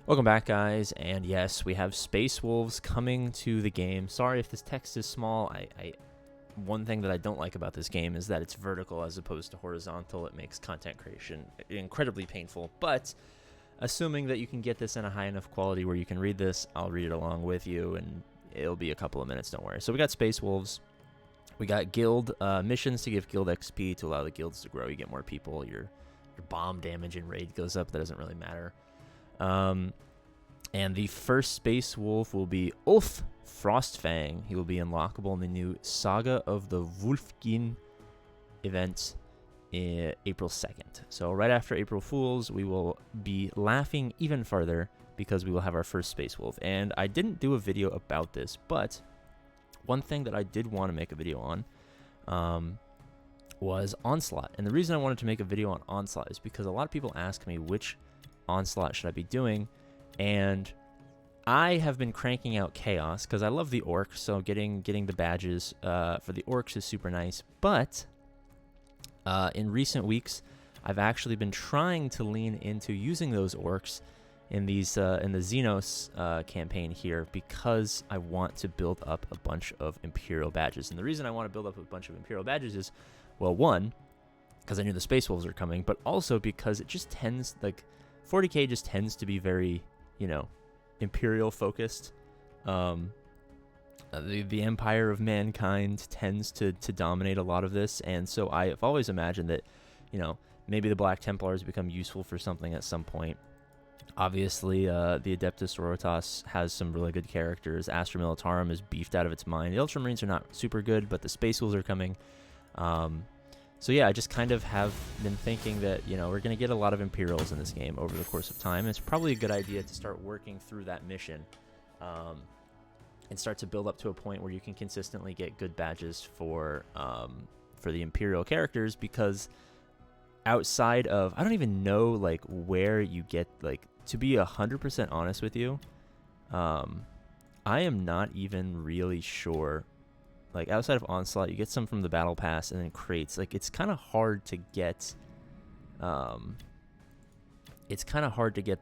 Welcome back, guys, and yes, we have Space Wolves coming to the game. Sorry if this text is small. One thing that I don't like about this game is that it's vertical as opposed to horizontal. It makes content creation incredibly painful, but assuming that you can get this in a high enough quality where you can read this, I'll read it along with you, and it'll be a couple of minutes, don't worry. So we got Space Wolves. We got guild missions to give guild XP to allow the guilds to grow. You get more people. Your bomb damage in raid goes up. That doesn't really matter. And the first Space Wolf will be Ulf Frostfang. He will be unlockable in the new Saga of the Wolfkin event April 2nd. So right after April Fools, we will be laughing even further because we will have our first Space Wolf. And I didn't do a video about this, but one thing that I did want to make a video on was Onslaught. And the reason I wanted to make a video on Onslaught is because a lot of people ask me which Onslaught should I be doing, and I have been cranking out Chaos because I love the Orcs, so getting the badges for the Orcs is super nice. But in recent weeks, I've actually been trying to lean into using those Orcs in these in the Xenos campaign here because I want to build up a bunch of Imperial badges. And the reason I want to build up a bunch of Imperial badges is, well, one, because I knew the Space Wolves are coming, but also because it just tends, like, 40k just tends to be very, you know, Imperial focused. The Empire of Mankind tends to dominate a lot of this, and so I've always imagined that, you know, maybe the Black Templars become useful for something at some point. Obviously, the Adeptus Sororitas has some really good characters. Astra Militarum is beefed out of its mind. The Ultramarines are not super good, but the Space Wolves are coming. So yeah, I just kind of have been thinking that, you know, we're going to get a lot of Imperials in this game over the course of time. It's probably a good idea to start working through that mission and start to build up to a point where you can consistently get good badges for the Imperial characters, because outside of, I don't even know, like, where you get, like, to be 100% honest with you, I am not even really sure. Like, outside of Onslaught, you get some from the Battle Pass and then crates. Like, it's kind of hard to get, the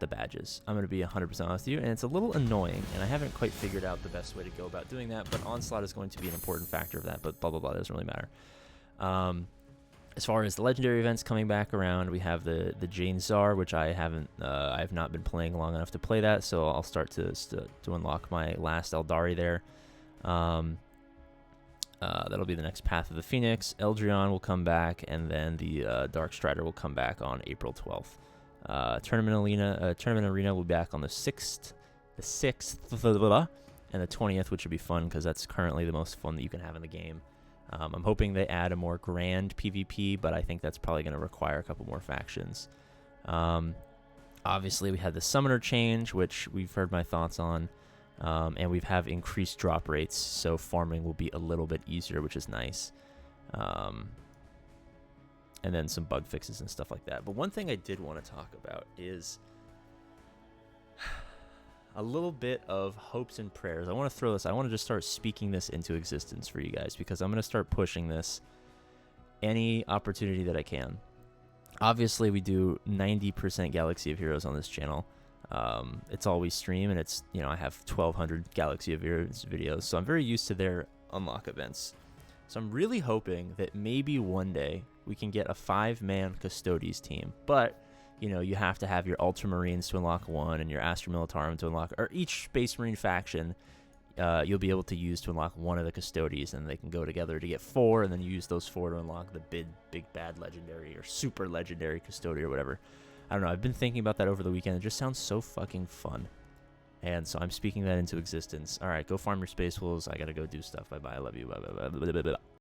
badges. I'm going to be 100% honest with you, and it's a little annoying, and I haven't quite figured out the best way to go about doing that, but Onslaught is going to be an important factor of that, but blah, blah, blah, doesn't really matter. As far as the legendary events coming back around, we have the Jane Czar, which I have not been playing long enough to play that, so I'll start to unlock my last Eldari there. That'll be the next Path of the Phoenix. Eldrion will come back, and then the Dark Strider will come back on April 12th. Tournament Arena will be back on the 6th, and the 20th, which would be fun because that's currently the most fun that you can have in the game. I'm hoping they add a more grand PvP, but I think that's probably going to require a couple more factions. Obviously, we had the Summoner change, which we've heard my thoughts on. And we have increased drop rates, so farming will be a little bit easier, which is nice. And then some bug fixes and stuff like that. But one thing I did want to talk about is a little bit of hopes and prayers. I want to throw this. I want to just start speaking this into existence for you guys, because I'm going to start pushing this any opportunity that I can. Obviously, we do 90% Galaxy of Heroes on this channel. It's all we stream, and it's, you know, I have 1,200 Galaxy of Heroes videos, so I'm very used to their unlock events. So I'm really hoping that maybe one day we can get a 5-man Custodes team, but, you know, you have to have your Ultramarines to unlock one and your Astra Militarum to unlock, or each Space Marine faction you'll be able to use to unlock one of the Custodes, and they can go together to get 4, and then you use those 4 to unlock the big bad legendary or super legendary Custode or whatever. I don't know. I've been thinking about that over the weekend. It just sounds so fucking fun. And so I'm speaking that into existence. All right, go farm your Space Wolves. I got to go do stuff. Bye-bye. I love you. Bye, bye, bye, blah, blah, blah, blah.